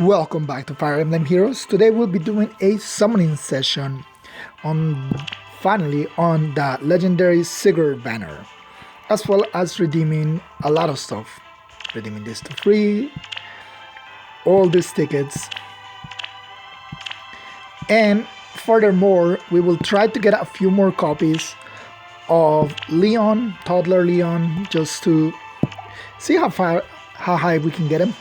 Welcome back to Fire Emblem Heroes. Today we'll be doing a summoning session on finally on the legendary Sigurd banner, as well as redeeming a lot of stuff. Redeeming this to free, all these tickets, and furthermore, we will try to get a few more copies of Leon, Toddler Leon, just to see how high we can get him.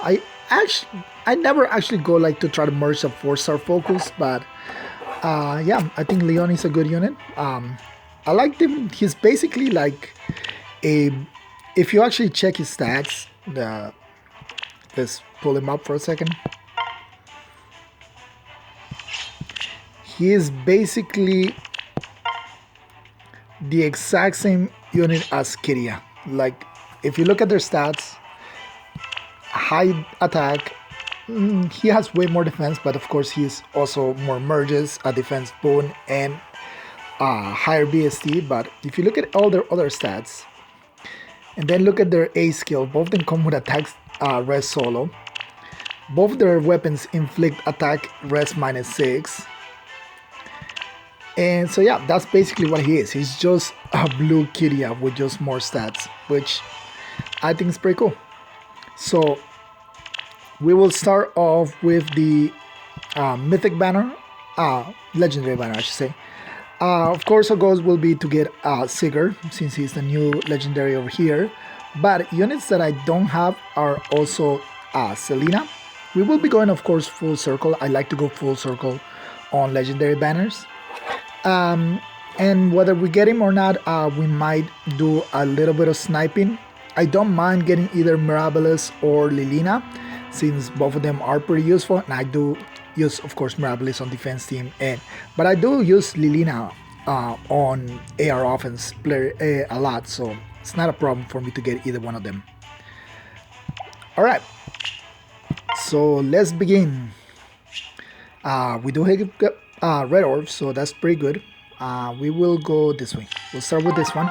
I never actually go like to try to merge a 4-star focus, but yeah, I think Leon is a good unit. I like him. He's basically like a, if you actually check his stats, let's pull him up for a second. He is basically the exact same unit as Kiria. Like, if you look at their stats, high attack, he has way more defense, but of course he's also more merges, a defense boon, and higher BST. But if you look at all their other stats, and then look at their A skill, both of them come with attacks res solo. Both their weapons inflict attack res -6. And so yeah, that's basically what he is. He's just a blue Kiria with just more stats, which I think is pretty cool. So we will start off with the mythic banner, legendary banner I should say. Of course our goals will be to get Sigurd, since he's the new legendary over here. But units that I don't have are also Selena. We will be going, of course, full circle. I like to go full circle on legendary banners. And whether we get him or not, we might do a little bit of sniping. I don't mind getting either Mirabilis or Lilina, since both of them are pretty useful, and I do use, of course, Mirabilis on defense team, but I do use Lilina on AR offense player a lot, so it's not a problem for me to get either one of them. Alright, so let's begin. We do have red orbs, so that's pretty good. We will go this way. We'll start with this one.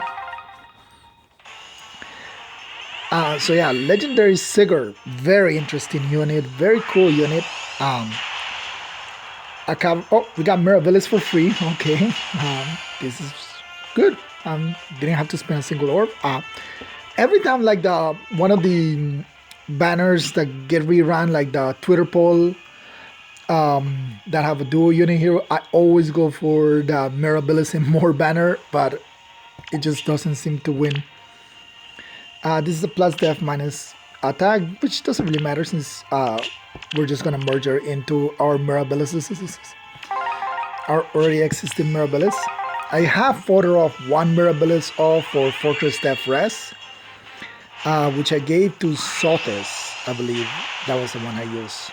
So yeah, legendary Sigurd, very interesting unit, very cool unit. We got Mirabilis for free. Okay, this is good. Didn't have to spend a single orb. Every time, like one of the banners that get rerun, like the Twitter poll, that have a dual unit hero, I always go for the Mirabilis and more banner, but it just doesn't seem to win. This is a plus def minus attack, which doesn't really matter since we're just gonna merge her into our Mirabilis, our already existing Mirabilis. I have fought her off one Mirabilis off for Fortress Def Res, which I gave to Sothis, I believe that was the one I used.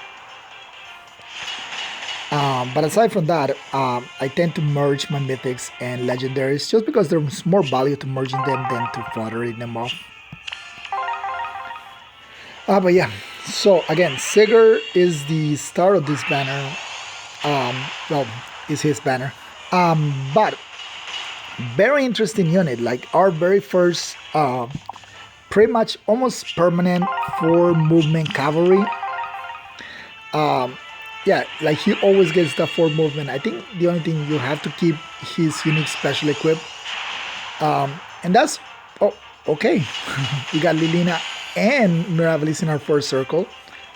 But aside from that, I tend to merge my mythics and legendaries just because there's more value to merging them than to fluttering them off. But yeah, so again, Sigurd is the start of this banner. Well, is his banner. But very interesting unit. Like our very first, pretty much almost permanent 4 movement cavalry. Yeah, like he always gets the 4 movement. I think the only thing you have to keep his unique special equip. And that's okay. We got Lilina and Mirabilis in our first circle,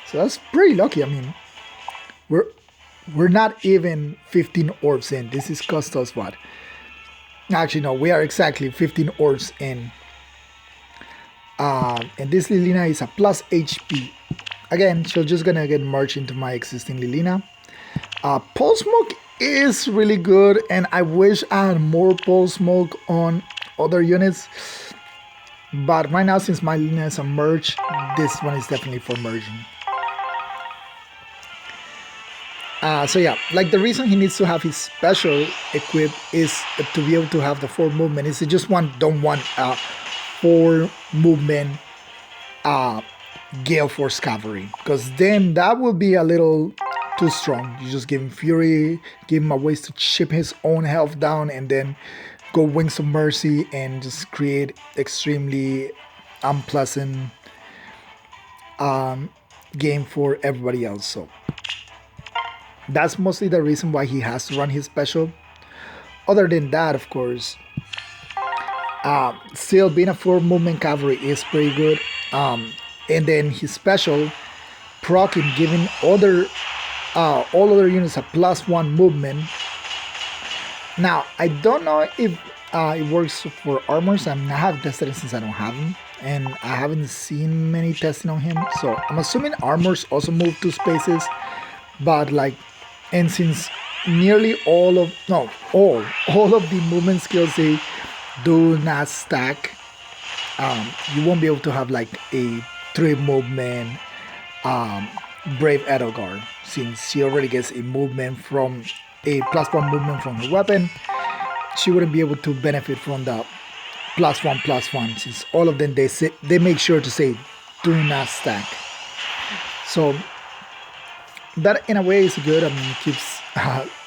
so that's pretty lucky. I mean, we're not even 15 orbs in. This is cost us what? Actually, no, we are exactly 15 orbs in. And this Lilina is a plus HP. Again, she's just gonna get merged into my existing Lilina. Pulse Smoke is really good, and I wish I had more Pulse Smoke on other units. But right now, since my Lilina is a merge, this one is definitely for merging. So yeah, like the reason he needs to have his special equip is to be able to have the 4 movement. Is just don't want 4 movement Gale Force Cavalry, because then that will be a little too strong. You just give him Fury, give him a ways to chip his own health down, and then go Wings of Mercy and just create extremely unpleasant game for everybody else. So That's mostly the reason why he has to run his special. Other than that, of course, still being a full movement cavalry is pretty good. And then his special proc him, giving all other units a +1 movement. Now I don't know if it works for armors. I have tested it since I don't have him, and I haven't seen many testing on him. So I'm assuming armors also move 2 spaces, but like, and since nearly all of no all of the movement skills they do not stack, you won't be able to have like a 3 movement Brave Edelgard, since she already gets a movement from a +1 movement from her weapon. She wouldn't be able to benefit from the +1/+1, since all of them they make sure to say do not stack. So that in a way is good. I mean, it keeps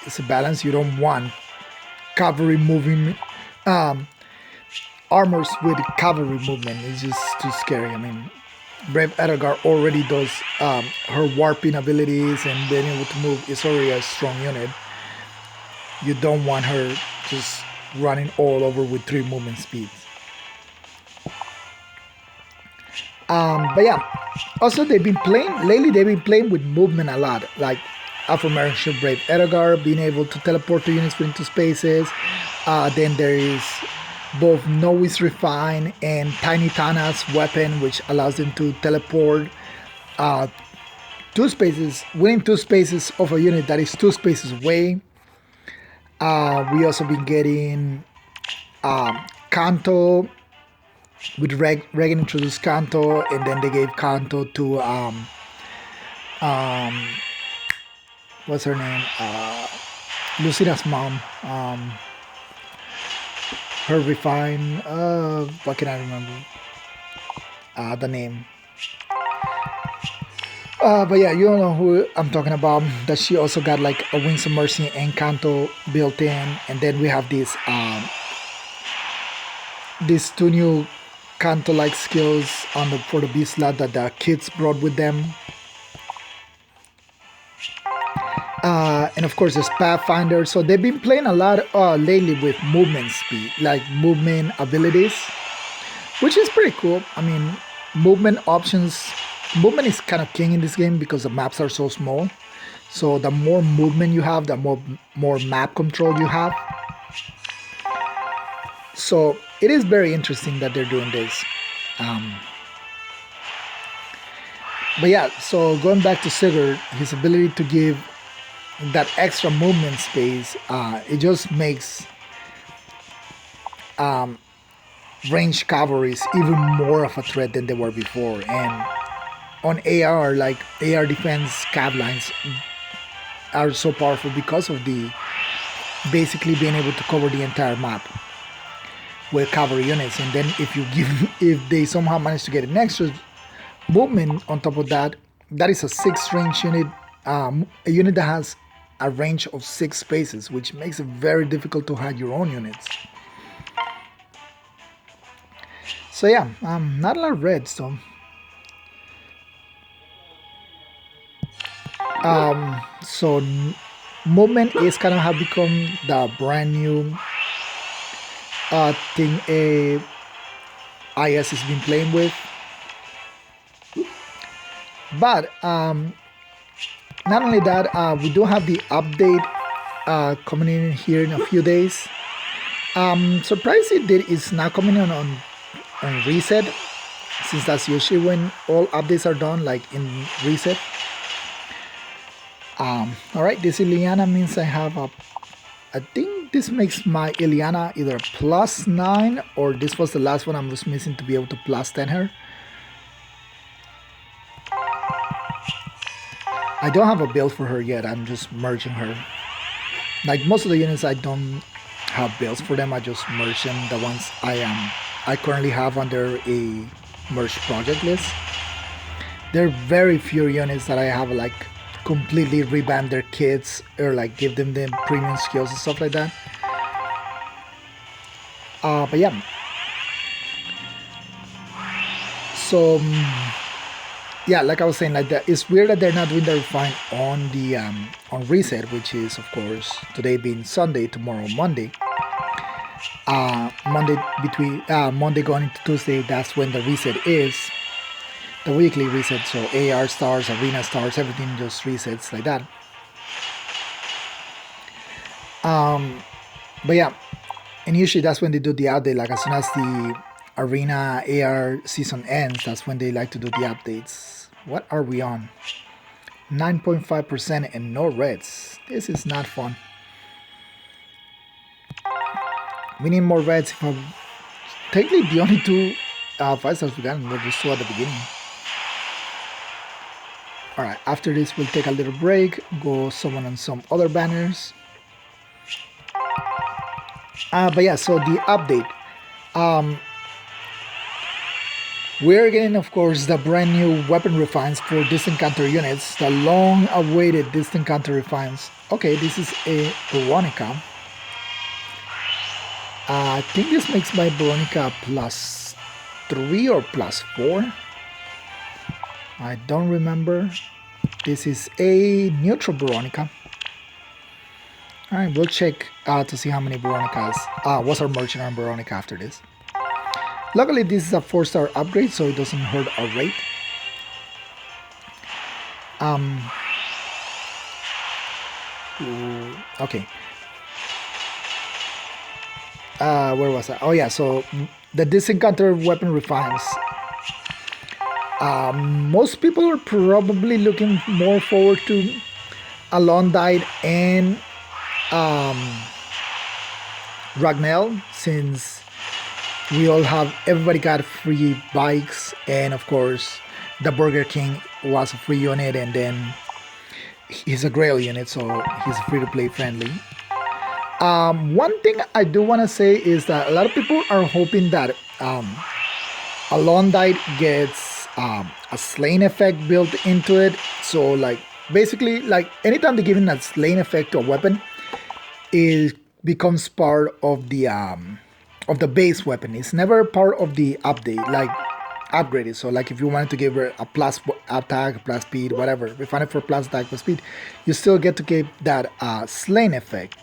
it's a balance. You don't want cavalry moving armors with cavalry movement. It's just too scary. I mean, Brave Edgar already does her warping abilities, and being able to move is already a strong unit. You don't want her just running all over with 3 movement speeds. But yeah, also they've been playing lately. They've been playing with movement a lot, like aforementioned Brave Edgar being able to teleport to units into spaces. Then there is both Noise Refine and Tiny Tana's weapon, which allows them to teleport 2 spaces, within 2 spaces of a unit that is 2 spaces away. We also been getting Kanto with Regan introduced Kanto, and then they gave Kanto to what's her name? Lucina's mom. Her refine. What can I remember? The name. But yeah, you don't know who I'm talking about. That she also got like a Wings of Mercy and Kanto built in, and then we have these 2 new Kanto-like skills for the B slot that the kids brought with them. And of course, there's Pathfinder. So they've been playing a lot lately with movement speed, like movement abilities, which is pretty cool. I mean, movement options. Movement is kind of king in this game because the maps are so small. So the more movement you have, the more map control you have. So it is very interesting that they're doing this. But yeah, so going back to Sigurd, his ability to give that extra movement space, it just makes ranged cavalries even more of a threat than they were before. And on AR, like AR defense cav lines are so powerful because of the basically being able to cover the entire map with cavalry units. And then if they somehow manage to get an extra movement on top of that, that is a 6 range unit, a unit that has a range of 6 spaces, which makes it very difficult to hide your own units. So yeah, not a lot of red, so so movement is kind of have become the brand new thing IS has been playing with. But not only that, we do have the update coming in here in a few days. Surprised it is now coming on reset, since that's usually when all updates are done, like in reset. Alright, this Ileana means I have I think this makes my Ileana either +9, or this was the last one I was missing to be able to +10 her. I don't have a build for her yet, I'm just merging her. Like most of the units I don't have builds for them, I just merge them, the ones I currently have under a merge project list. There are very few units that I have like completely revamp their kits or like give them the premium skills and stuff like that. But yeah, so yeah, like I was saying, like that, it's weird that they're not doing the refine on the on reset, which is of course today being Sunday, tomorrow Monday. Monday between Monday going into Tuesday, that's when the reset is, the weekly reset. So AR stars, arena stars, everything just resets like that. But yeah, and usually that's when they do the update. Like as soon as the arena AR season ends, that's when they like to do the updates. What are we on? 9.5% and no reds. This is not fun. We need more reds. If I'm technically the only two 5 stars we got were just two at the beginning. Alright, after this we'll take a little break, go summon on some other banners. But yeah, so the update. We're getting, of course, the brand new weapon refines for distant counter units, the long awaited distant counter refines. Okay, this is a Veronica. I think this makes my Veronica +3 or +4. I don't remember. This is a neutral Veronica. Alright, we'll check to see how many Veronicas. What's our merchant on Veronica after this? Luckily, this is a 4-star upgrade, so it doesn't hurt our rate. Okay. Where was I? Oh yeah, so the disencounter weapon refines. Most people are probably looking more forward to Alondite and Ragnell, since everybody got free bikes, and of course the Burger King was a free unit, and then he's a Grail unit, so he's free to play friendly. One thing I do want to say is that a lot of people are hoping that Alondite gets a slaying effect built into it. So like basically, like anytime they're giving a slaying effect to a weapon, it becomes part of the base weapon. It's never part of the update, like upgraded. So like if you wanted to give her a plus attack, plus speed, whatever, refine it for plus attack, plus speed, you still get to keep that slaying effect.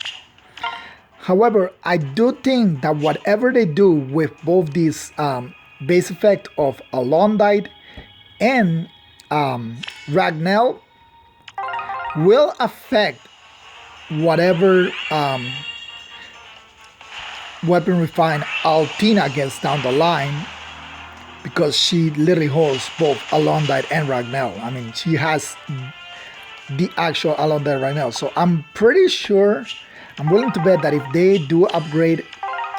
However, I do think that whatever they do with both these base effect of Alondite and Ragnell will affect whatever weapon refine Altina gets down the line, because she literally holds both Alondite and Ragnell. I mean, she has the actual Alondite right now. So I'm pretty sure, I'm willing to bet that if they do upgrade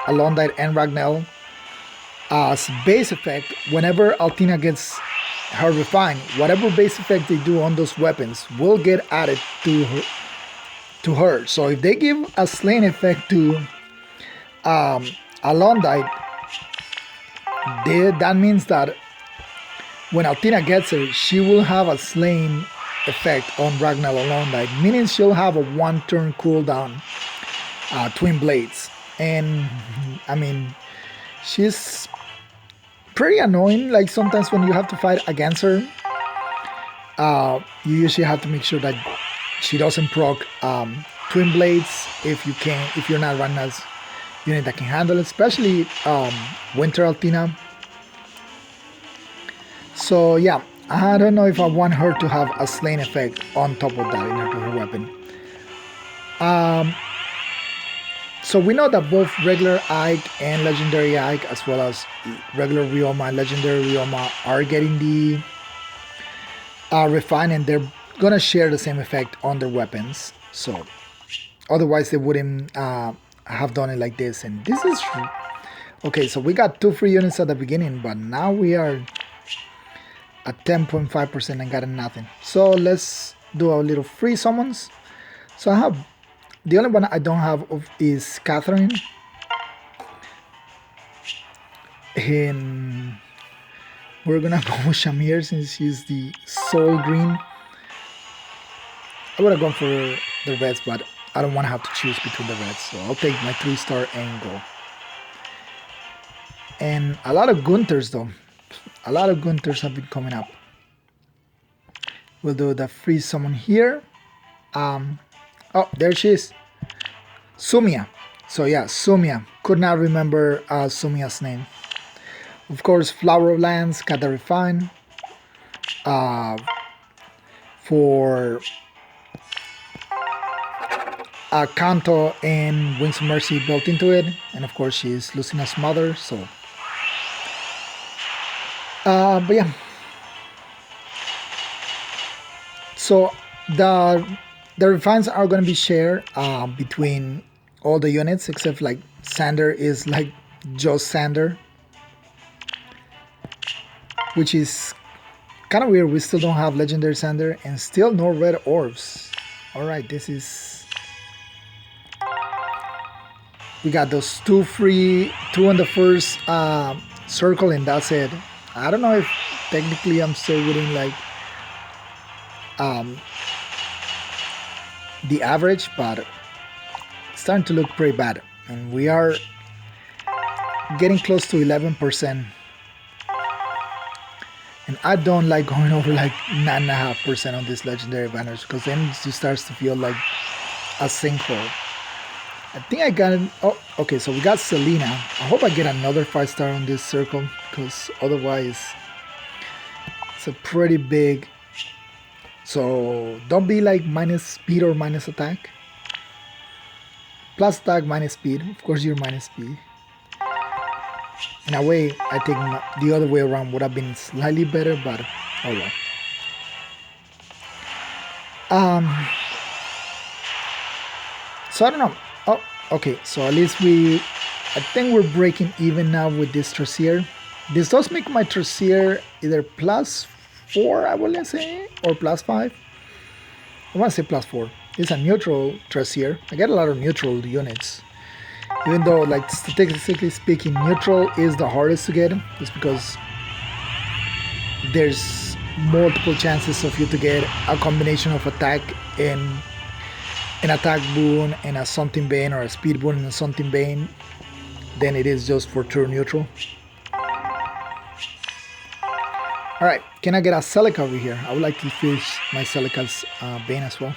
Alondite and Ragnell as base effect, whenever Altina gets her refine, whatever base effect they do on those weapons will get added to her. So if they give a slaying effect to Alondite, that means that when Altina gets her, she will have a slaying effect on Ragnell Alondite, meaning she'll have a 1-turn cooldown twin blades. And I mean, she's pretty annoying. Like sometimes when you have to fight against her, you usually have to make sure that she doesn't proc twin blades if you're not running as unit that can handle it, especially Winter Altina. So yeah, I don't know if I want her to have a slaying effect on top of that in her weapon. So we know that both regular Ike and legendary Ike, as well as regular Ryoma and legendary Ryoma, are getting the refine, and they're gonna share the same effect on their weapons. So otherwise they wouldn't have done it like this. And this is okay. So we got 2 free units at the beginning, but now we are at 10.5% and got nothing. So let's do a little free summons. So I have, the only one I don't have is Catherine. And we're gonna go with Shamir since she's the soul green. I would have gone for the reds, but I don't want to have to choose between the reds, so I'll take my 3-star and go. And a lot of Gunthers though. A lot of Gunthers have been coming up. We'll do the free summon here. Oh, there she is. Sumia. So yeah, Sumia. Could not remember Sumia's name. Of course, Flower of Lands, got the Refine. For Kanto and Wings of Mercy built into it. And of course, she's Lucina's mother, so. But yeah. So the refines are going to be shared between all the units, except like Sander is like just Sander, which is kind of weird. We still don't have legendary Sander and still no red orbs. All right, this is. We got those 2 free, 2 on the first circle, and that's it. I don't know if technically I'm still within like the average, but it's starting to look pretty bad, and we are getting close to 11%. And I don't like going over like 9.5% on these legendary banners, because then it just starts to feel like a sinkhole. I think I got it. Oh, okay, so we got Selena. I hope I get another 5-star on this circle, because otherwise it's a pretty big. So don't be like minus speed or minus attack. Plus attack, minus speed. Of course you're minus speed. In a way, I think the other way around would have been slightly better, but oh well. So I don't know. Oh, okay. So at least I think we're breaking even now with this Tracier. This does make my Tracier either +4, I will say, or +5. I want to say +4. It's a neutral Tracier. I get a lot of neutral units. Even though, like, statistically speaking, neutral is the hardest to get, just because there's multiple chances of you to get a combination of attack and an attack boon and a something bane, or a speed boon and a something bane, than it is just for true neutral. Alright, can I get a Celica over here? I would like to finish my Celica's bane as well.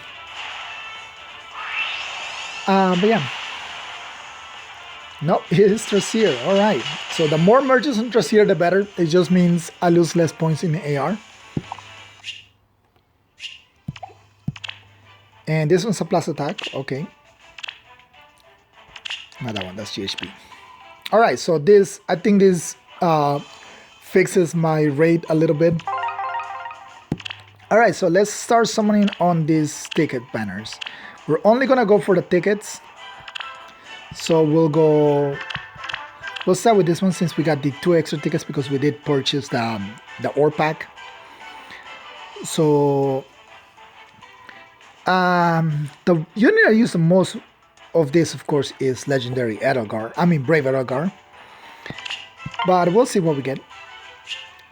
But yeah. No, it is Tracier. Alright. So the more merges on Tracier, the better. It just means I lose less points in the AR. And this one's a plus attack. Okay. Not that one. That's GHP. Alright, so this, I think this fixes my rate a little bit. Alright, so let's start summoning on these ticket banners. We're only gonna go for the tickets. So we'll start with this one, since we got the 2 extra tickets, because we did purchase the ore pack. So the unit I use the most of this, of course, is legendary Edelgar. I mean Brave Edelgar. But we'll see what we get.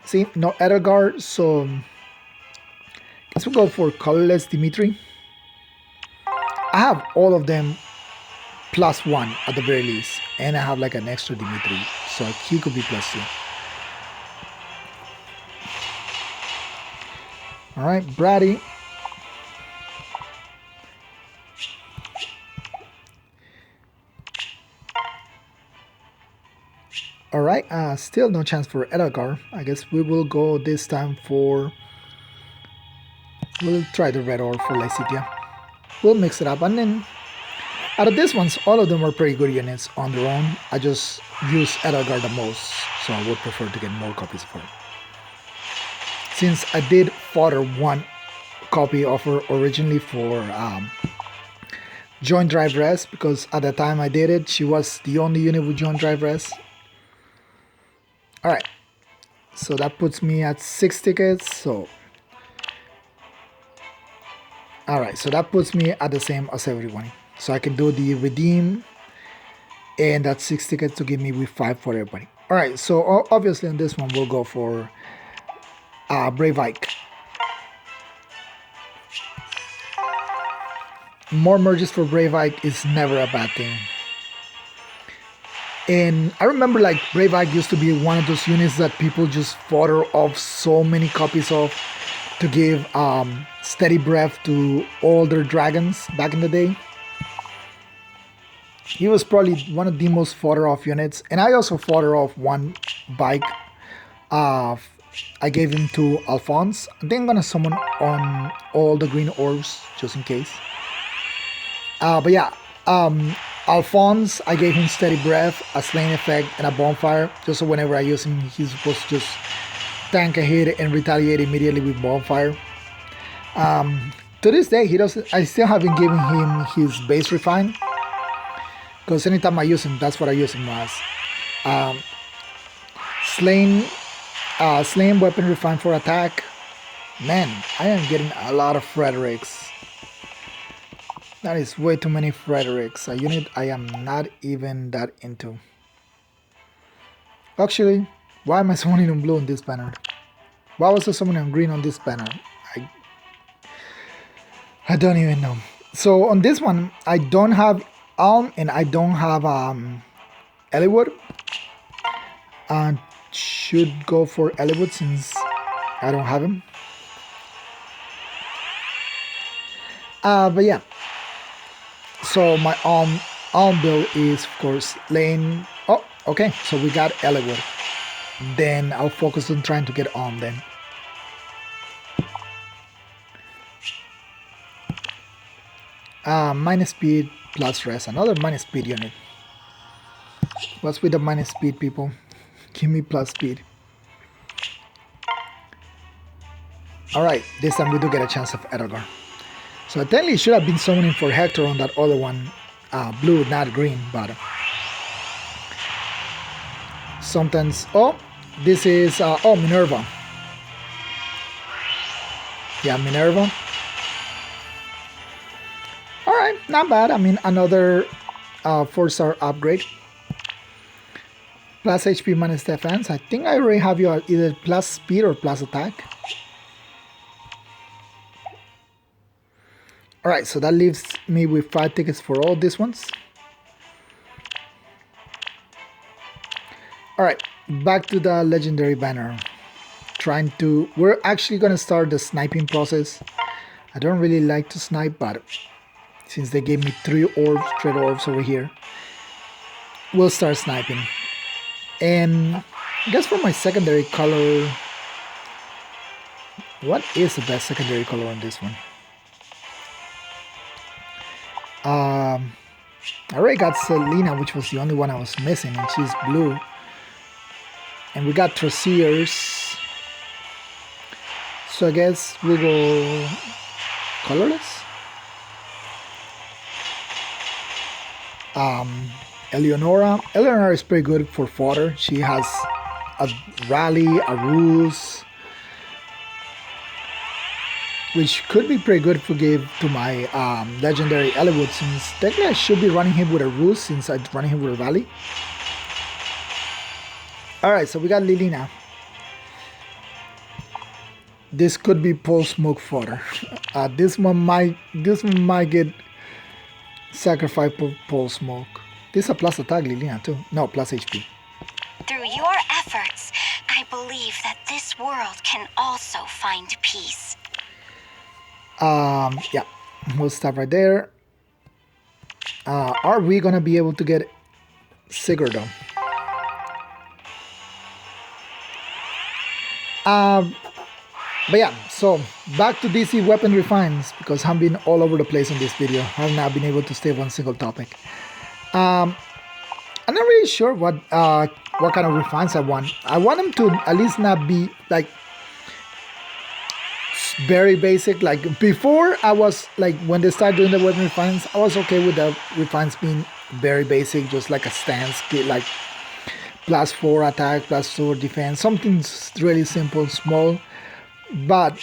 See, no Edelgar, so guess we'll go for colorless Dimitri. I have all of them +1 at the very least, and I have like an extra Dimitri, so he could be +2. Alright, Brady. Alright, still no chance for Edelgar. I guess we will go this time for... We'll try the red ore for Lycidia. We'll mix it up, and then out of these ones, all of them are pretty good units on their own. I just use Edelgar the most, so I would prefer to get more copies of her. Since I did fodder 1 copy of her originally for Joint Drive Res, because at the time I did it, she was the only unit with Joint Drive Res. Alright, so that puts me at 6 tickets, so... Alright, so that puts me at the same as everyone. So I can do the redeem, and that's 6 tickets to give me with 5 for everybody. Alright, so obviously on this one we'll go for Brave Ike. More merges for Brave Ike is never a bad thing. And I remember like Brave Ike used to be one of those units that people just fodder off so many copies of. to give steady breath to older dragons back in the day. He was probably one of the most fodder off units, and I also fodder off one bike. I gave him to Alphonse. I think I'm gonna summon on all the green orbs just in case. But yeah, Alphonse, I gave him steady breath, a slain effect, and a bonfire. Just so whenever I use him, he's supposed to just tank a hit and retaliate immediately with bonfire. To this day, he doesn't. I still haven't given him his base refine, because anytime I use him, that's what I use him as. Slain weapon refine for attack. Man, I am getting a lot of Fredericks. That is way too many Fredericks. A unit I am not even that into. Actually, why am I summoning on blue on this banner? Why was I summoning on green on this banner? I don't even know. So on this one, I don't have Alm and I don't have Eliwood. And should go for Eliwood since I don't have him. But yeah. So my Alm build is of course lane. Oh, okay. So we got Eliwood. Then I'll focus on trying to get Alm then. Minus speed plus rest. Another minus speed unit. What's with the minus speed, people? Give me plus speed. Alright, this time we do get a chance of Edgar. So I technically should have been summoning for Hector on that other one. Blue, not green, but sometimes. Oh, this is oh, Minerva. Yeah, Minerva. Alright, not bad. I mean, another 4-star upgrade. Plus HP minus defense. I think I already have you at either plus speed or plus attack. Alright, so that leaves me with 5 tickets for all these ones. Alright, back to the legendary banner. We're actually gonna start the sniping process. I don't really like to snipe, but since they gave me 3 orbs, red orbs over here, we'll start sniping. And I guess for my secondary color, what is the best secondary color on this one? I already got Selena, which was the only one I was missing, and she's blue. And we got Trosiers. So I guess we'll go colorless. Eleonora is pretty good for fodder. She has a rally, a ruse, which could be pretty good to give to my legendary Eliwood, since technically I should be running him with a ruse since I'm running him with a rally. Alright, so we got Lilina. This could be pulse smoke fodder. This one might get sacrificed for pulse smoke. This is a plus attack, Lilina, too. No, plus HP. Through your efforts, I believe that this world can also find peace. Yeah, we'll stop right there. Are we gonna be able to get Sigurd though? But yeah, so back to DC weapon refines, because I've been all over the place in this video. I've not been able to stay on single topic. I'm not really sure what kind of refines I want. I want them to at least not be like very basic. Like before, I was like, when they started doing the weapon refines, I was okay with the refines being very basic, just like a stance, like +4 attack, +2 defense, something really simple, small. But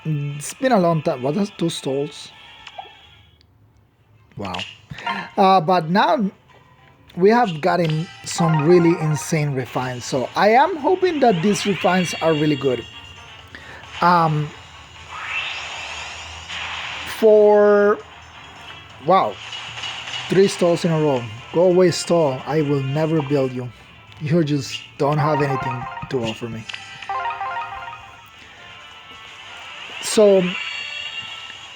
it's been a long time. What is 2 stalls? Wow. But now we have gotten some really insane refines. So I am hoping that these refines are really good. Wow, 3 stalls in a row. Go away, stall. I will never build you. You just don't have anything to offer me. So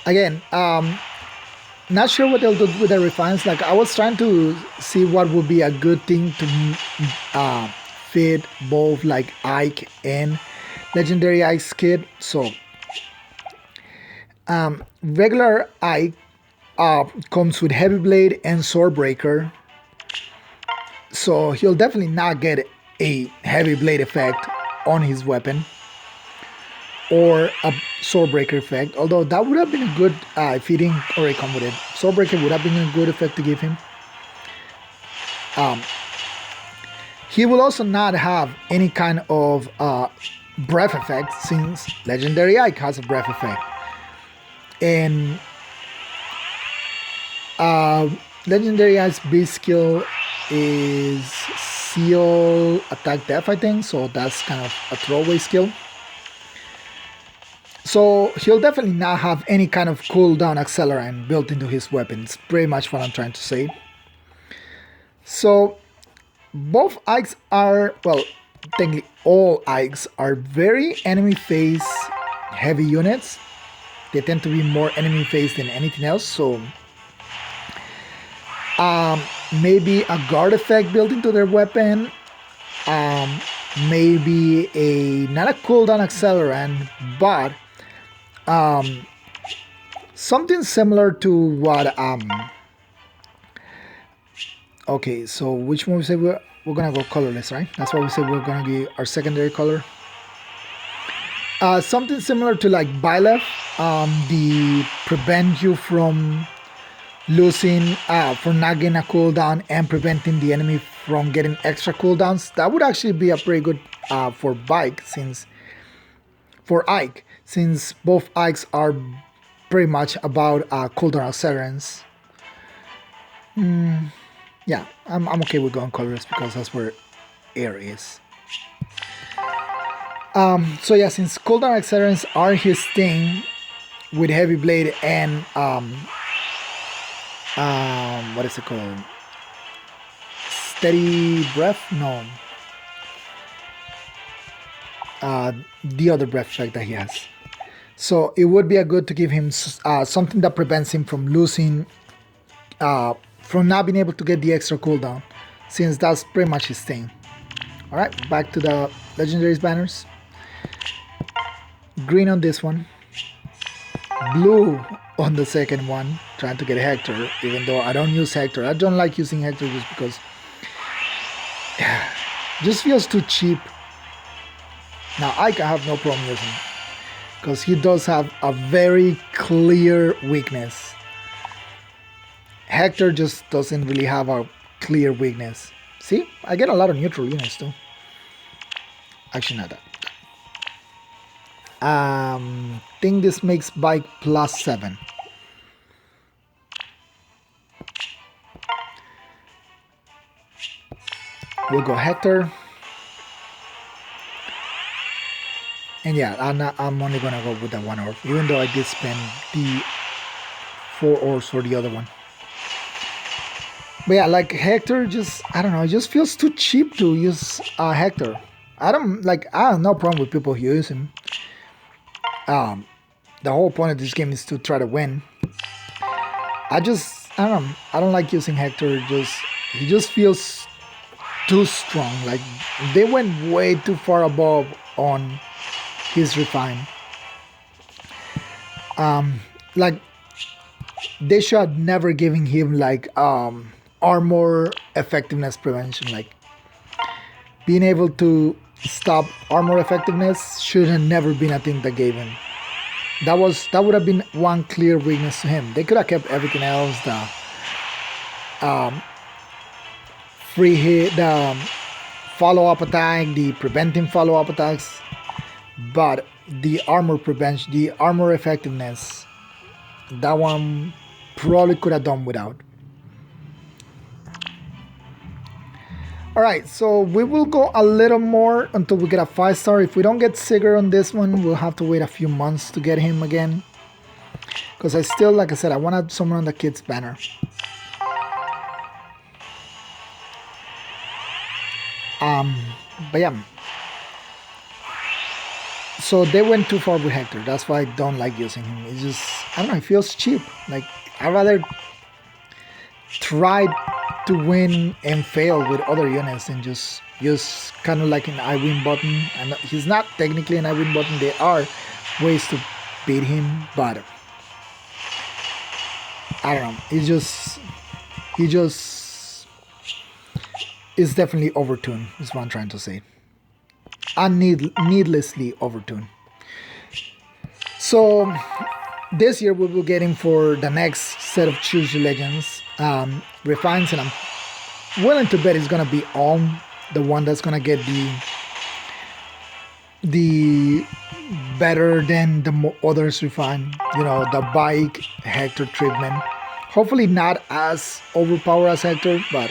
again, not sure what they'll do with the refines. Like I was trying to see what would be a good thing to uh, fit both like Ike and Legendary Ike's kit. So regular Ike comes with Heavy Blade and Sword Breaker, so he'll definitely not get a Heavy Blade effect on his weapon or a Sword Breaker effect, although that would have been a good, if he didn't already come with it, Sword Breaker would have been a good effect to give him. He will also not have any kind of breath effect, since Legendary Ike has a breath effect. And Legendary Ike's B skill is Seal Attack Death, I think, so that's kind of a throwaway skill. So he'll definitely not have any kind of cooldown accelerant built into his weapons. Pretty much what I'm trying to say. So both Ikes are, well, technically all Ikes are very enemy phase heavy units. They tend to be more enemy phase than anything else. So maybe a guard effect built into their weapon. Maybe not a cooldown accelerant, but something similar to what okay, so which one we say we're gonna go colorless, right? That's why we said we're gonna get our secondary color. Something similar to like Byleth, the prevent you from losing, for not getting a cooldown and preventing the enemy from getting extra cooldowns. That would actually be a pretty good for Ike, since both Ikes are pretty much about cooldown accelerants. Yeah, I'm okay with going colorless because that's where air is. So yeah, since cooldown accelerants are his thing with Heavy Blade and what is it called? Steady Breath? No. The other breath effect that he has. So it would be a good to give him something that prevents him from losing, from not being able to get the extra cooldown, since that's pretty much his thing. Alright, back to the legendaries banners. Green on this one. Blue on the second one, trying to get Hector, even though I don't use Hector. I don't like using Hector just because it just feels too cheap. Now Ike I have no problem using, because he does have a very clear weakness. Hector just doesn't really have a clear weakness. See, I get a lot of neutral units too. Actually, not that. Think this makes bike +7. We'll go Hector. And yeah, I'm only gonna go with that one orb, even though I did spend the 4 orbs for the other one. But yeah, like Hector, just I don't know, it just feels too cheap to use Hector. I have no problem with people who use him. The whole point of this game is to try to win. I don't know, I don't like using Hector. He just feels too strong. Like they went way too far above on his refine. Like they should never giving him like armor effectiveness prevention. Like being able to stop armor effectiveness should have never been a thing that gave him. That would have been one clear weakness to him. They could have kept everything else, the free hit, the follow-up attack, the preventing follow-up attacks, but the armor prevention, the armor effectiveness, that one probably could have done without. Alright, so we will go a little more until we get a 5-star. If we don't get Sigurd on this one, we'll have to wait a few months to get him again. Because I still, like I said, I wanted someone on the kids banner. But yeah. So they went too far with Hector. That's why I don't like using him. It's just, I don't know, it feels cheap. Like, I'd rather try to win and fail with other units and just use kind of like an I win button. And he's not technically an I win button. There are ways to beat him, but I don't know. He just is definitely overtuned, is what I'm trying to say. Needlessly overtuned. So this year we will get him for the next set of Choose Your Legends refines, and I'm willing to bet it's gonna be on the one that's gonna get the better than the others refine. You know, the bike Hector treatment. Hopefully not as overpowered as Hector, but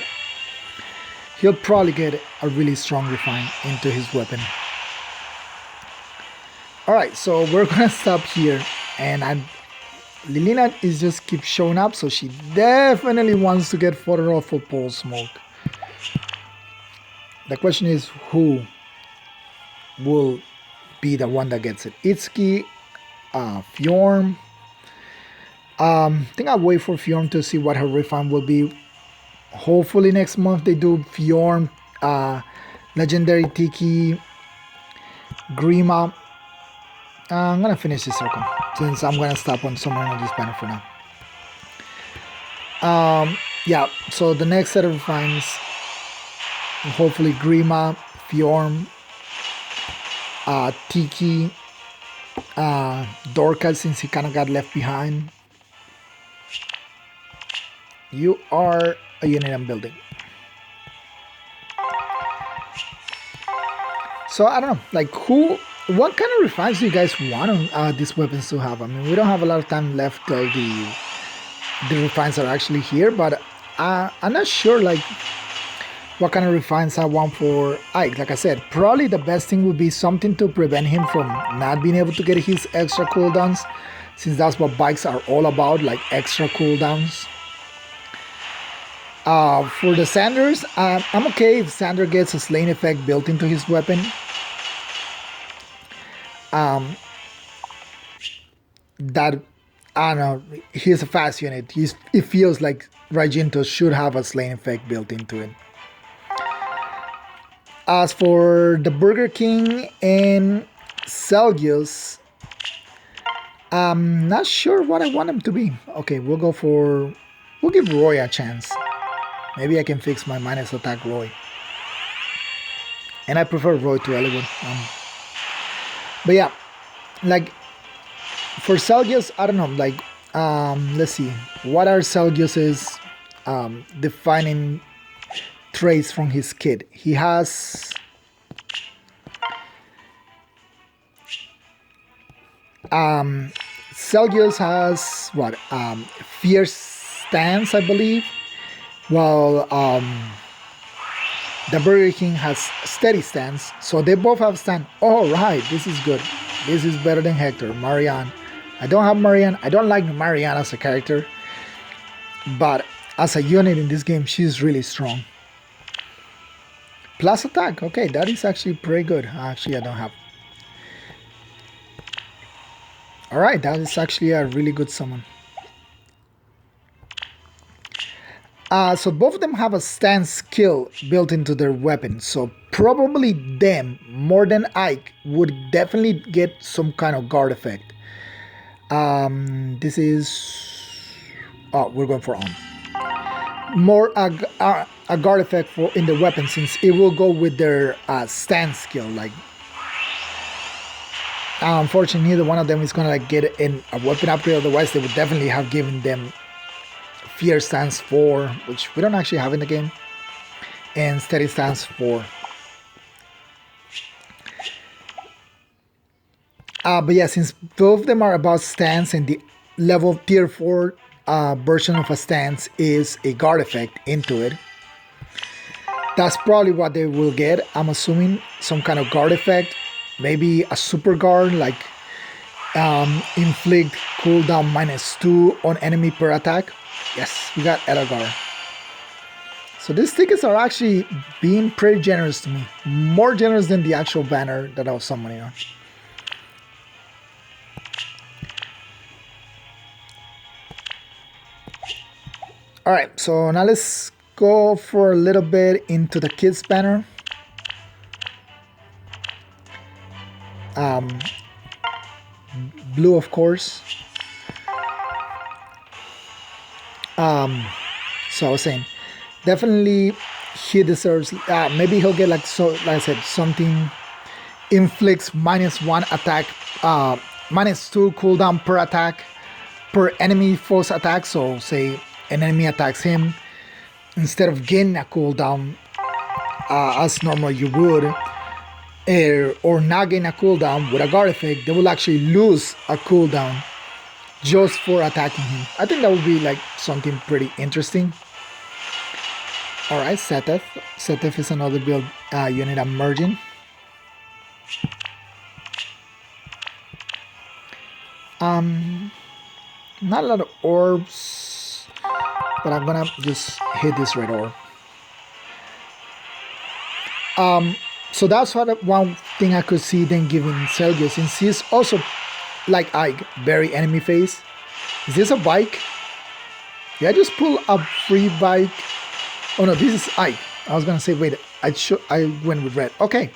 he'll probably get a really strong refine into his weapon. Alright, so we're gonna stop here, and Lilina is just keep showing up, so she definitely wants to get further off of Pole Smoke. The question is, who will be the one that gets it? Itsuki, Fjorm. I think I'll wait for Fjorm to see what her refine will be. Hopefully next month they do Fjorm, Legendary Tiki, Grima. I'm gonna finish this circle since I'm gonna stop on somewhere on this banner for now. Yeah, so the next set of refines, hopefully Grima, Fjorm, Tiki, Dorcas, since he kind of got left behind. You are a unit I'm building. So I don't know, like what kind of refines do you guys want these weapons to have? I mean, we don't have a lot of time left till the refines are actually here, but I'm not sure like what kind of refines I want for Ike. Like I said, probably the best thing would be something to prevent him from not being able to get his extra cooldowns, since that's what bikes are all about, like extra cooldowns. For the Sanders, I'm okay if Sander gets a slaying effect built into his weapon. That, I don't know, he's a fast unit. It feels like Raijinto should have a slaying effect built into it. As for the Burger King and Celsius, I'm not sure what I want them to be. Okay, we'll give Roy a chance. Maybe I can fix my minus attack Roy. And I prefer Roy to Eliwood. But yeah, like for Celsius, I don't know, like let's see, what are Celsius's defining traits from his kit? He has Celsius has what, fierce stance, I believe, while the Burger King has steady stance. So they both have stand. Oh right, this is good. This is better than Hector. Marianne, I don't have Marianne. I don't like Marianne as a character, but as a unit in this game, she's really strong. Plus attack. Okay, that is actually pretty good. Actually, I don't have. Alright, that is actually a really good summon. So both of them have a stance skill built into their weapon. So probably them, more than Ike, would definitely get some kind of guard effect. This is... Oh, we're going for on. More a guard effect for in the weapon, since it will go with their stance skill. Like, unfortunately, neither one of them is gonna like get a weapon upgrade. Otherwise, they would definitely have given them Fear Stance 4, which we don't actually have in the game, and Steady Stance 4. But yeah, since both of them are about stance, and the level tier 4 version of a stance is a guard effect into it, that's probably what they will get. I'm assuming some kind of guard effect, maybe a super guard, like inflict cooldown -2 on enemy per attack. Yes, we got Edgar. So these tickets are actually being pretty generous to me. More generous than the actual banner that I was summoning on. All right, so now let's go for a little bit into the kids banner. Blue, of course. So I was saying, definitely he deserves. Maybe he'll get like so. Like I said, something inflicts -1 attack, -2 cooldown per attack per enemy force attack. So say an enemy attacks him, instead of getting a cooldown as normal you would, or not getting a cooldown with a guard effect, they will actually lose a cooldown just for attacking him. I think that would be like something pretty interesting. Alright, Setef. Setef is another build unit I'm merging. Not a lot of orbs, but I'm gonna just hit this red orb. So that's one thing I could see them giving Selgius, since he's also like Ike, very enemy face. Is this a bike? Did I just pull a free bike? Oh no, this is Ike. I was gonna say, wait, I went with red. Okay.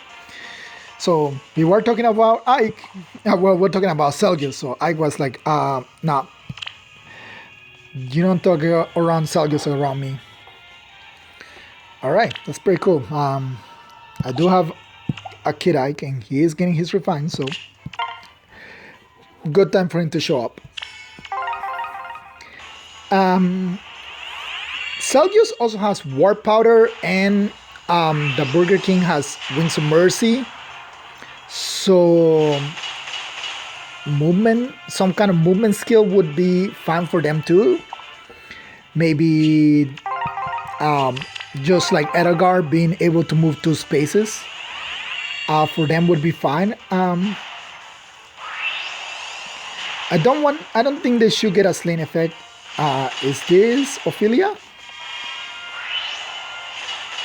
So we were talking about Ike. Well, we're talking about Selgius. So Ike was like, nah, you don't talk around Selgius around me. All right, that's pretty cool. I do have a kid Ike, and he is getting his refine, so good time for him to show up. Selgius also has War Powder, and the Burger King has Wings of Mercy. So movement, some kind of movement skill would be fine for them too. Maybe just like Edgar being able to move 2 spaces for them would be fine. I don't think they should get a slain effect. Is this Ophelia?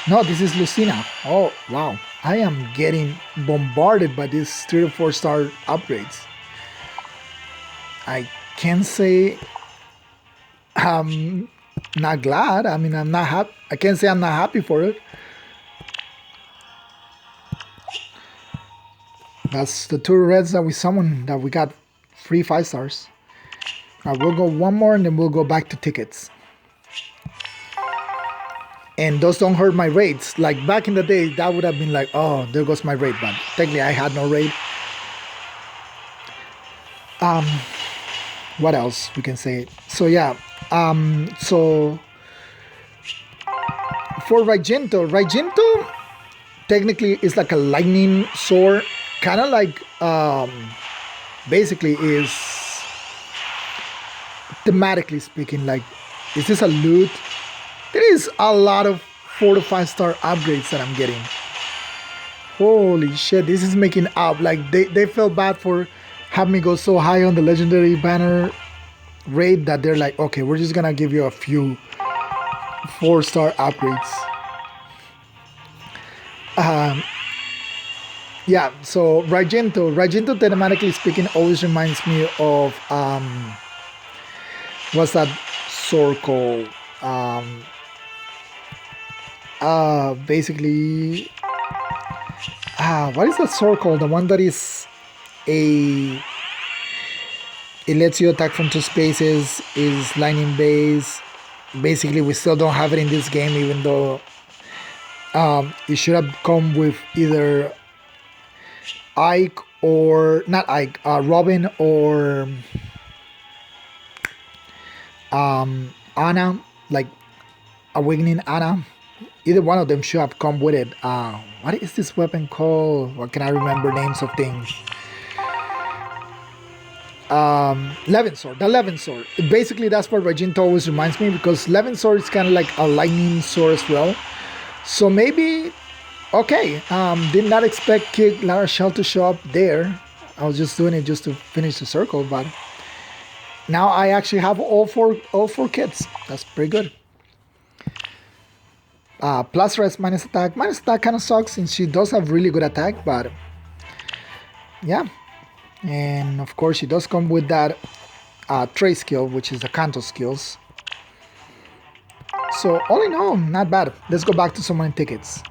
No, this is Lucina. Oh wow, I am getting bombarded by these 3 to 4 star upgrades. I can't say I'm not glad. I mean, I'm not happy. I can't say I'm not happy for it. That's the 2 reds that we summoned, that we got free 5 stars. We'll go one more and then we'll go back to tickets. And those don't hurt my raids. Like back in the day, that would have been like, oh, there goes my raid. But technically, I had no raid. What else we can say? So yeah. So for Raigento technically is like a lightning sword, kind of like basically is, thematically speaking, like, is this a loot? There is a lot of 4 to 5 star upgrades that I'm getting. Holy shit, this is making up. Like they felt bad for having me go so high on the legendary banner raid that they're like, okay, we're just gonna give you a few 4 star upgrades. Yeah, so Raigento thematically speaking always reminds me of what's that sword called? Basically, what is that sword called? The one that is it lets you attack from 2 spaces, is lightning base. Basically, we still don't have it in this game, even though it should have come with either Ike or not Ike, Robin or Anna, like Awakening Anna. Either one of them should have come with it. What is this weapon called? What can I remember names of things? Levin Sword. The Levin Sword. Basically, that's what Raigento always reminds me, because Levin Sword is kind of like a lightning sword as well. So maybe, okay. Did not expect Kid Lara Shell to show up there. I was just doing it just to finish the circle, but now I actually have all four kits. That's pretty good. Plus rest, minus attack. Minus attack kind of sucks since she does have really good attack, but yeah. And of course, she does come with that trade skill, which is the Kanto skills. So all in all, not bad. Let's go back to some money tickets.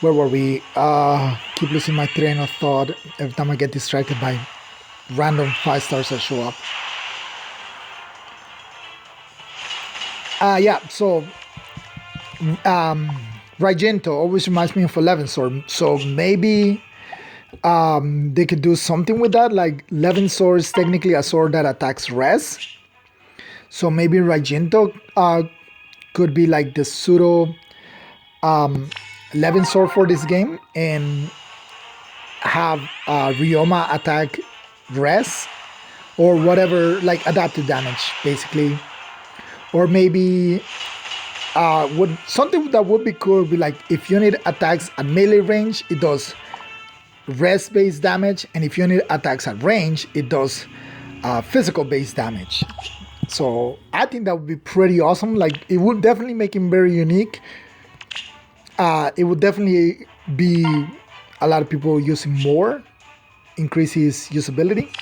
Where were we? Keep losing my train of thought every time I get distracted by random 5 stars that show up. Yeah, so Raigento always reminds me of 11 sword. So maybe they could do something with that. Like 11 sword is technically a sword that attacks res. So maybe Raigento could be like the pseudo 11 sword for this game and have Ryoma attack res or whatever, like adaptive damage basically. Or maybe would something that would be cool would be like if unit attacks at melee range, it does res based damage, and if unit attacks at range, it does physical based damage. So I think that would be pretty awesome. Like it would definitely make him very unique. It would definitely be a lot of people using more, increase his usability.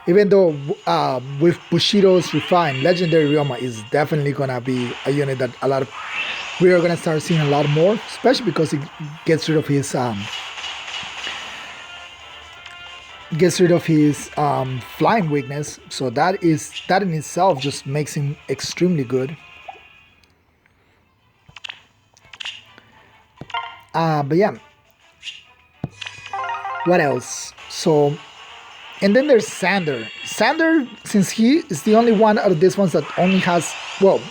Even though with Bushido's refined, Legendary Ryoma is definitely gonna be a unit that we are gonna start seeing a lot more, especially because it gets rid of his flying weakness. So that in itself just makes him extremely good. But yeah, what else? So. And then there's Sander. Sander, since he is the only one out of these ones that only has, well,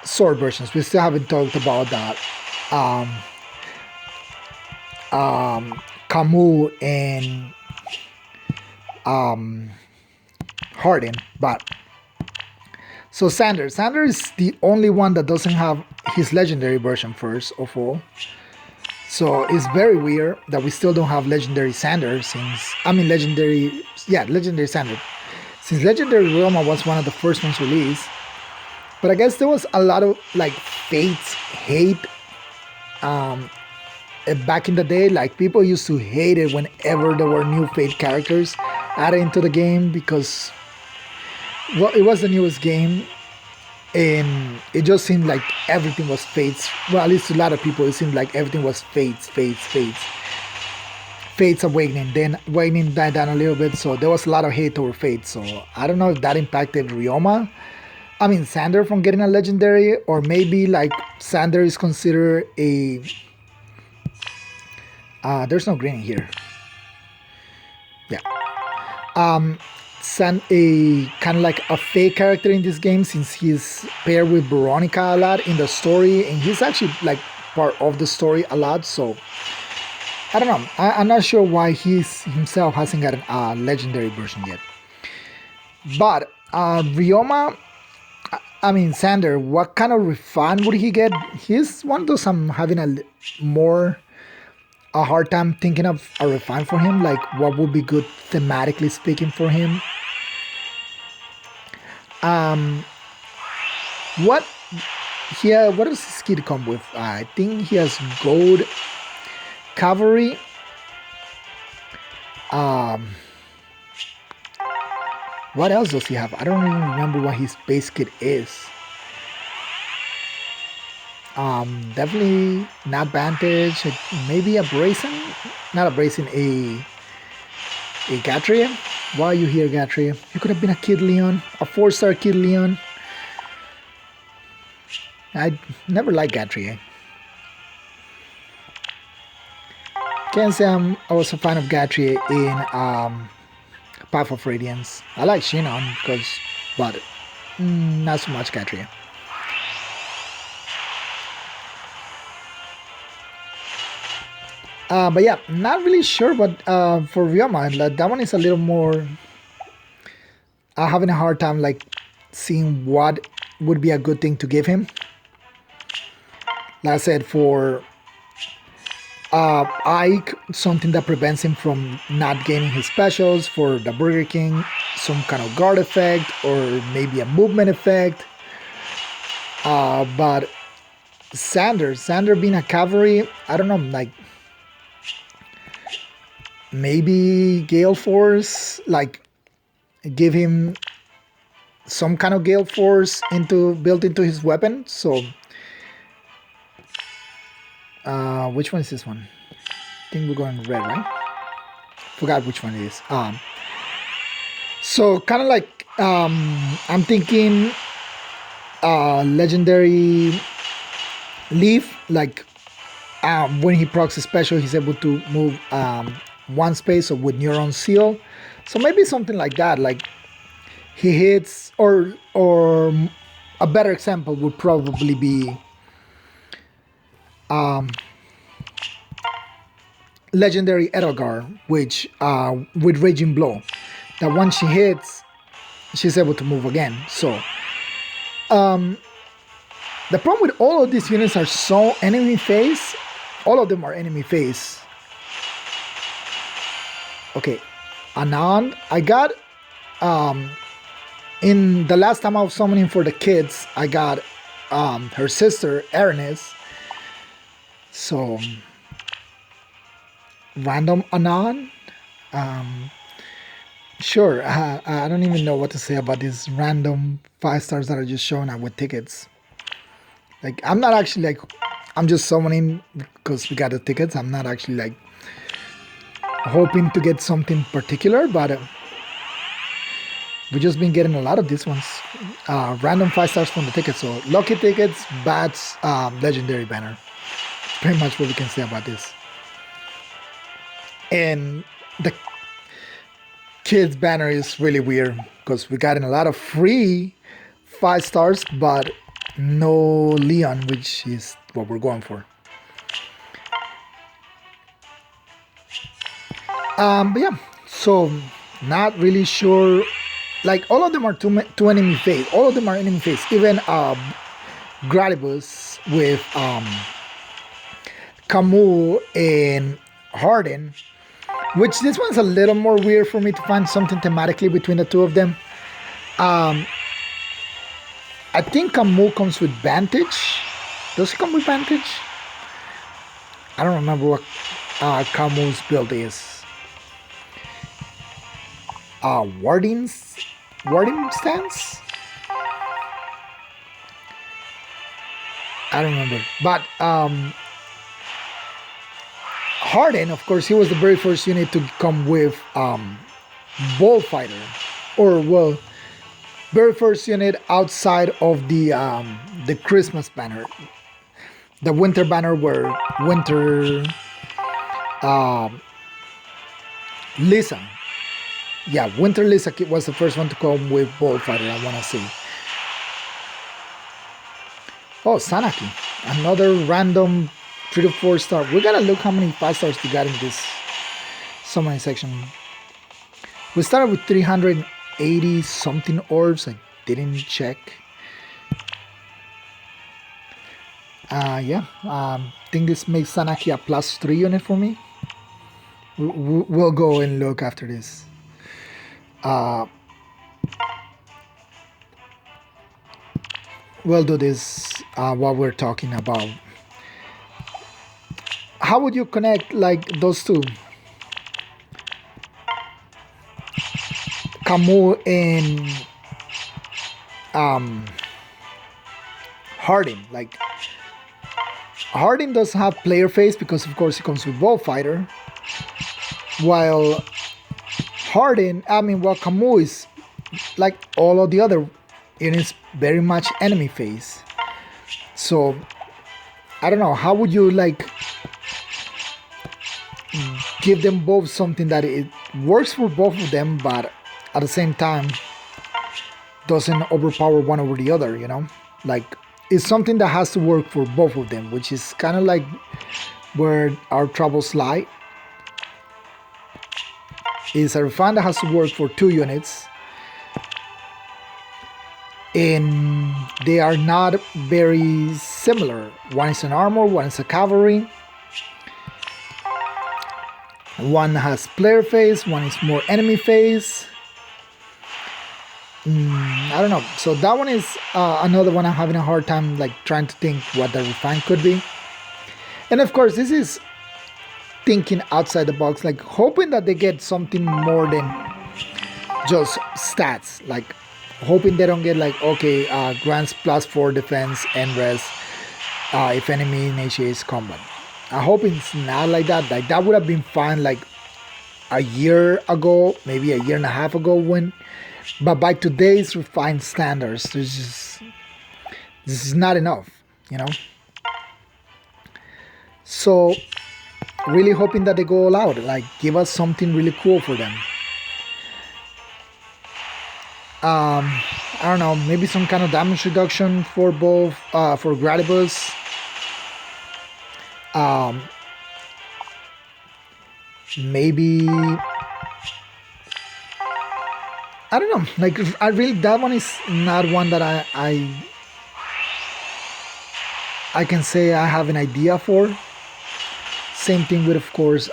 sword versions. We still haven't talked about that. Camus and Harden. But so Sander is the only one that doesn't have his legendary version first of all. So it's very weird that we still don't have Legendary Sander Legendary Sander. Since Legendary Roma was one of the first ones released. But I guess there was a lot of like Fates hate back in the day. Like people used to hate it whenever there were new Fate characters added into the game because, well, it was the newest game. And it just seemed like everything was Fates. Well, at least to a lot of people, it seemed like everything was Fates. Fates Awakening. Then Awakening died down a little bit, so there was a lot of hate over Fates. So I don't know if that impacted Sander from getting a legendary, or maybe like Sander is considered a. There's no green here. Yeah. A kind of like a fake character in this game since he's paired with Veronica a lot in the story, and he's actually like part of the story a lot. So I don't know. I'm not sure why he's himself hasn't gotten a legendary version yet. But Ryoma, Sander, what kind of refund would he get? He's one of those I'm having a hard time thinking of a refine for him. Like what would be good thematically speaking for him. What does his kit come with? I think he has gold cavalry. What else does he have? I don't even remember what his base kit is. Definitely not Vantage. Maybe a Brazen? Not a Brazen, a Gatria? Why are you here, Gatria? You could have been a Kid Leon, a 4-star Kid Leon. I never liked Gatria. Can't say I was a fan of Gatria in Path of Radiance. I like Shinon but not so much Gatria. But yeah, not really sure what for Ryoma. That one is a little more. I'm having a hard time like seeing what would be a good thing to give him. Like I said, for Ike, something that prevents him from not gaining his specials. For the Burger King, some kind of guard effect or maybe a movement effect. But Sander being a cavalry, I don't know, like maybe Gale Force, like give him some kind of Gale Force into built into his weapon. So, which one is this one? I think we're going red, right? Forgot which one it is. So kind of like I'm thinking legendary leaf, like when he procs a special, he's able to move one space or with Neuron Seal. So maybe something like that, like he hits, or a better example would probably be legendary Edelgar, which with Raging Blow, that once she hits, she's able to move again. So the problem with all of these units are so enemy face. All of them are enemy face. Okay, Anand, I got in the last time I was summoning for the kids, I got her sister Erinys. So random Anand. Sure, I don't even know what to say about these random 5 stars that are just showing up with tickets. Like, I'm not actually like, I'm just summoning because we got the tickets. I'm not actually like hoping to get something particular, but we've just been getting a lot of these ones. Random 5 stars from the tickets. So, lucky tickets, bats, legendary banner. Pretty much what we can say about this. And the kids banner is really weird because we got in a lot of free 5 stars, but no Leon, which is what we're going for. But yeah, so not really sure. Like all of them are two enemy phase. All of them are enemy phase. Even Gradibus with Camus and Harden, which this one's a little more weird for me to find something thematically between the two of them. I think Camus comes with Vantage. Does he come with Vantage? I don't remember what Camus' build is. Warding stance? I don't remember. But Harden, of course, he was the very first unit to come with Bullfighter. Or, well, very first unit outside of the Christmas banner. The winter banner where winter Lisa. Yeah, Winter Lisa was the first one to come with Bullfighter, I want to see. Oh, Sanaki. Another random 3 to 4 star. We gotta look how many 5 stars we got in this summoning section. We started with 380 something orbs. I didn't check. Yeah, I think this makes Sanaki a +3 unit for me. We'll go and look after this. We'll do this while we're talking about. How would you connect like those two? Camus and Harding. Like Harding doesn't have player face because of course he comes with Bullfighter. While Camus is like all of the other units very much enemy face. So I don't know, how would you like give them both something that it works for both of them, but at the same time doesn't overpower one over the other, you know? Like it's something that has to work for both of them, which is kind of like where our troubles lie. Is a refund that has to work for 2 units, and they are not very similar. One is an armor, one is a cavalry. One has player phase, one is more enemy phase. I don't know. So that one is another one I'm having a hard time like trying to think what the refine could be. And of course, this is thinking outside the box, like hoping that they get something more than just stats, like hoping they don't get like, okay, grants +4 defense and rest if enemy initiates combat. I hope it's not like that. Like that would have been fine like a year ago, maybe a year and a half ago, when, but by today's refined standards, this is not enough, you know. So really hoping that they go all out, like give us something really cool for them. I don't know, maybe some kind of damage reduction for both for Gradibus. Maybe I don't know. Like I really, that one is not one that I can say I have an idea for. Same thing with, of course,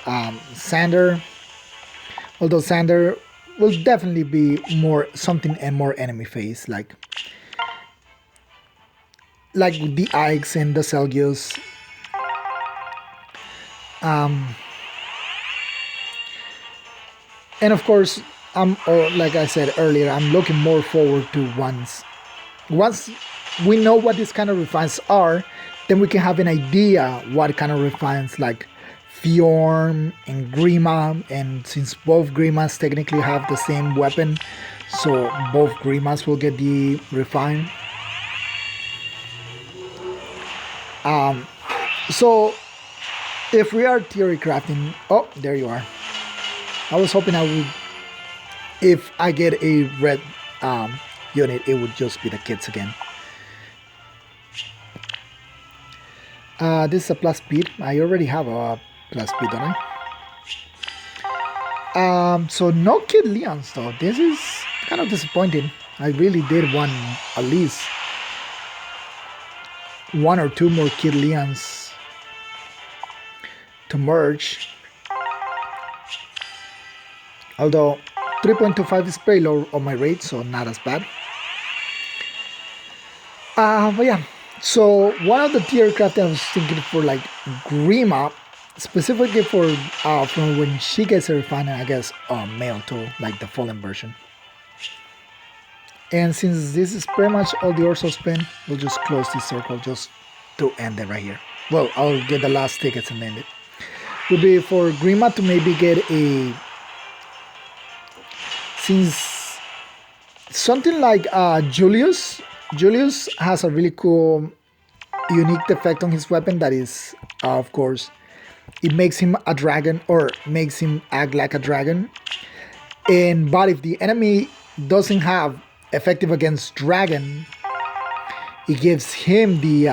Sander. Although Sander will definitely be more something and more enemy phase, like the Ikes and the Selgius. And of course, like I said earlier, I'm looking more forward to once we know what these kind of refines are, then we can have an idea what kind of refines like Fjorm and Grima, and since both Grimas technically have the same weapon, so both Grimas will get the refine. So if we are theory crafting, oh, there you are. I was hoping I would, if I get a red unit, it would just be the kids again. This is a plus speed. I already have a plus speed, don't I? So no Kid Leons though. This is kind of disappointing. I really did want at least one or two more Kid Leons to merge. Although 3.25 is very low on my rate, so not as bad. But yeah, so one of the tier craft I was thinking for like Grima, specifically for from when she gets her refined, I guess male too, like the fallen version. And since this is pretty much all the Orso spin, we'll just close this circle just to end it right here. Well, I'll get the last tickets and end it. Would be for Grima to maybe get a, since something like Julius has a really cool unique effect on his weapon that is of course it makes him a dragon, or makes him act like a dragon. And but if the enemy doesn't have effective against dragon, it gives him the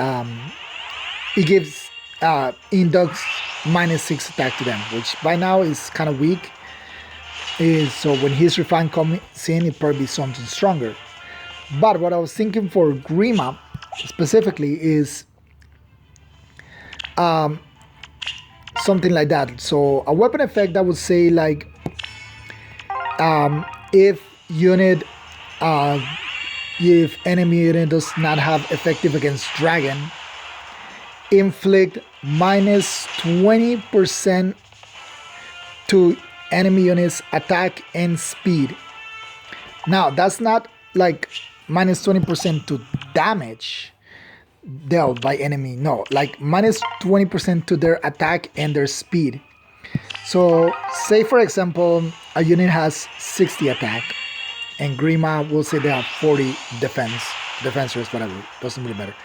Indux -6 attack to them, which by now is kind of weak. So when his refine comes in, it probably be something stronger. But what I was thinking for Grima specifically is something like that. So a weapon effect that would say like if enemy unit does not have effective against dragon, inflict -20% to enemy units attack and speed. Now that's not like -20% to damage dealt by enemy, no, like -20% to their attack and their speed. So say for example a unit has 60 attack and Grima will say they have 40 defenses, whatever, doesn't really matter.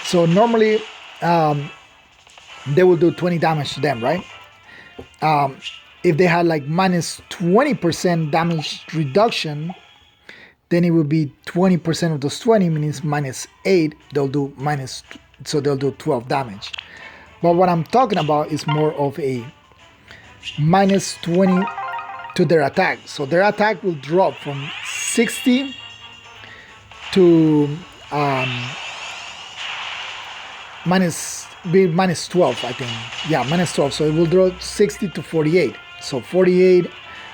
So normally they will do 20 damage to them, right? If they had like -20% damage reduction, then it would be 20% of those 20 means -8. They'll do so they'll do 12 damage. But what I'm talking about is more of a -20 to their attack. So their attack will drop from 60 to -12, I think. Yeah, -12. So it will drop 60 to 48. So 48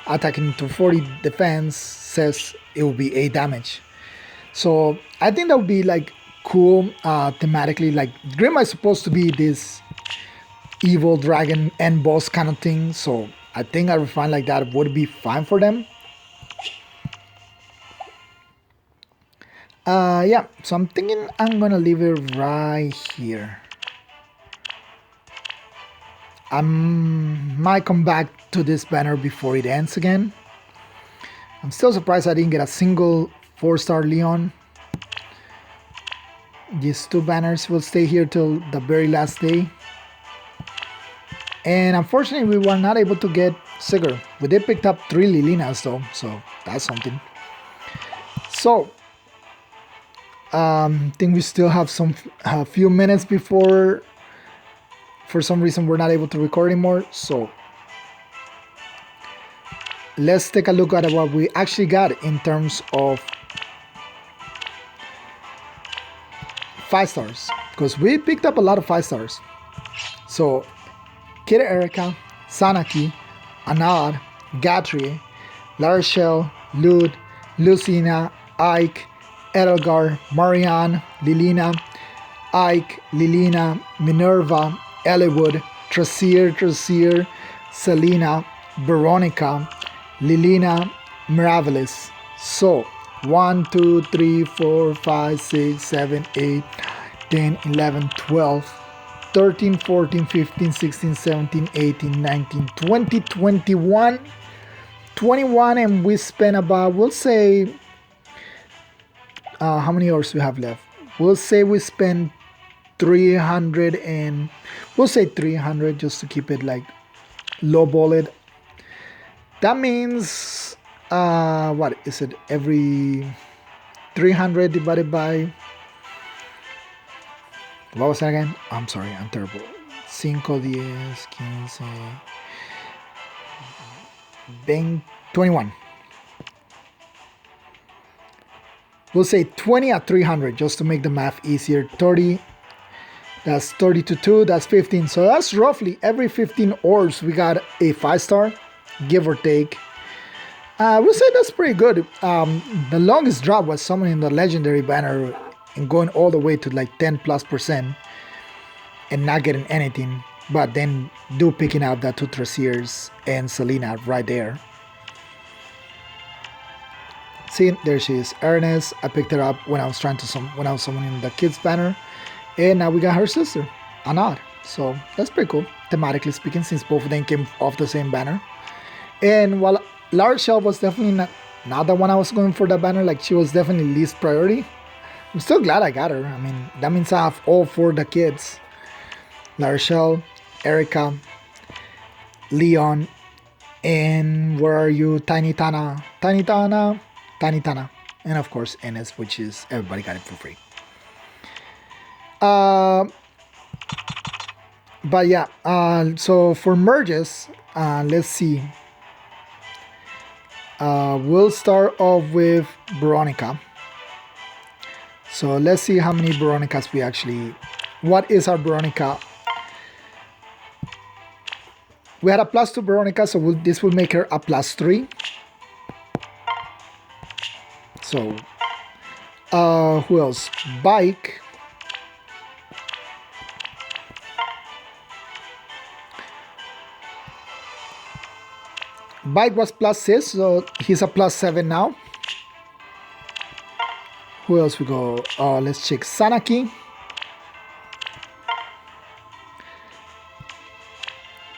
attacking to 40 defense says it will be 8 damage. So I think that would be like cool thematically. Like Grima is supposed to be this evil dragon and boss kind of thing. So I think a refine like that would be fine for them. Yeah, so I'm thinking I'm gonna leave it right here. I might come back to this banner before it ends again. I'm still surprised I didn't get a single 4-star Leon. These two banners will stay here till the very last day. And unfortunately, we were not able to get Sigurd. We did pick up 3 Lilinas though, so that's something. So, I think we still have a few minutes before, for some reason, we're not able to record anymore. So, let's take a look at what we actually got in terms of 5 stars, because we picked up a lot of 5 stars. So, Kid Erica, Sanaki, Anad, Gatri, Larshel, Lud, Lucina, Ike, Edelgar, Marianne, Lilina, Ike, Lilina, Minerva, Ellwood, Trasier, Selena, Veronica, Lilina, Miraculous. So 1, 2, 3, 4, 5, 6, 7, 8, 10, 11, 12, 13, 14, 15, 16, 17, 18, 19, 20, 21, 21, and we spent about, we'll say, how many hours we have left? We'll say we spent 300, and we'll say 300 just to keep it like low bullet. That means, what is it? Every 300 divided by, what was that again? I'm sorry, I'm terrible. 5, 10, 15, 20, 21. We'll say 20 at 300 just to make the math easier. 30, that's 30 to 2, that's 15. So that's roughly every 15 orbs we got a 5-star, give or take. We'll say that's pretty good. The longest drop was summoning the legendary banner and going all the way to like 10+% and not getting anything, but then picking up the 2 Trasiers and Selena right there. See, there she is, Ernest. I picked her up when I was summoning the kids banner, and now we got her sister, Anad. So that's pretty cool, thematically speaking, since both of them came off the same banner. And while Large Shell was definitely not the one I was going for that banner, like she was definitely least priority, I'm still glad I got her. I mean, that means I have all 4 the kids: Larshel, Erica, Leon, and where are you? Tiny Tana, and of course Enes, which is everybody got it for free. But yeah, so for merges, let's see. We'll start off with Veronica. So let's see how many Veronicas we actually. What is our Veronica? We had a +2 Veronica, so this will make her a +3. So, who else? Bike. Bike was +6, so he's a +7 now. Who else we go? Let's check Sanaki.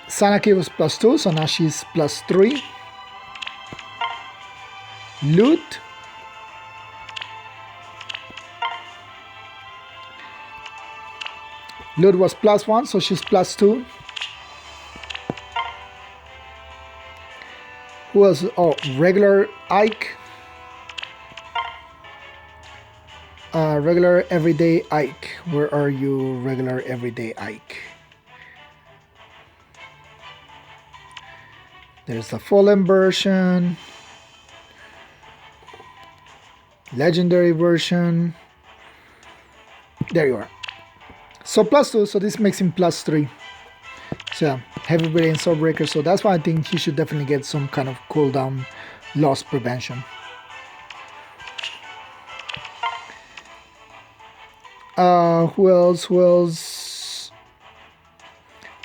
Sanaki was +2, so now she's +3. Loot. Loot was +1, so she's +2. Who else? Oh, regular Ike. Regular everyday Ike. Where are you, regular everyday Ike? There's the Fallen version, legendary version. There you are. So +2, so this makes him +3. So yeah, heavy brain Swordbreaker. So that's why I think he should definitely get some kind of cooldown loss prevention. Who else?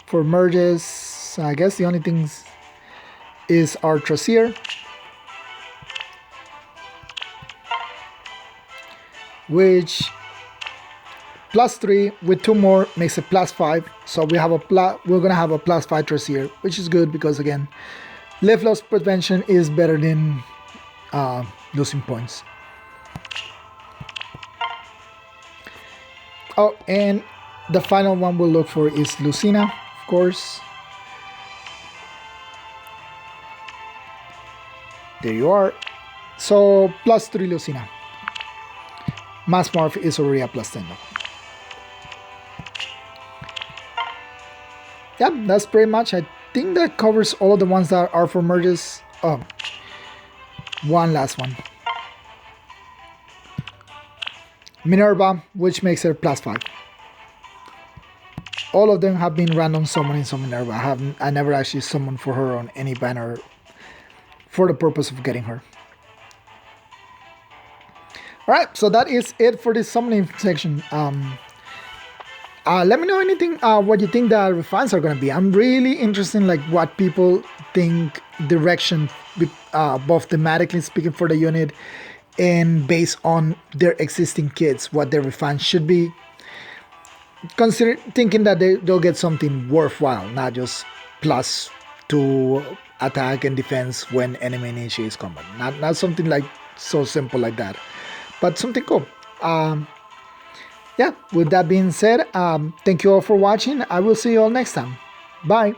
For merges, I guess the only things is our Tracier, which +3 with 2 more makes it +5. So we're gonna have a +5 Tracier, which is good because again, life loss prevention is better than losing points. Oh, and the final one we'll look for is Lucina, of course. There you are. So +3 Lucina. Mass Morph is already a +10 though. Yeah, that's pretty much. I think that covers all of the ones that are for merges. Oh, one last one. Minerva, which makes her +5. All of them have been random summoning on Minerva. I never actually summoned for her on any banner for the purpose of getting her. Alright, so that is it for this summoning section. Let me know anything what you think the refines are going to be. I'm really interested in like what people think direction, both thematically speaking for the unit and based on their existing kits, what their refines should be. Consider thinking that they'll get something worthwhile, not just +2 attack and defense when enemy initiates combat. Not something like so simple like that, but something cool. Yeah, with that being said, thank you all for watching. I will see you all next time. Bye.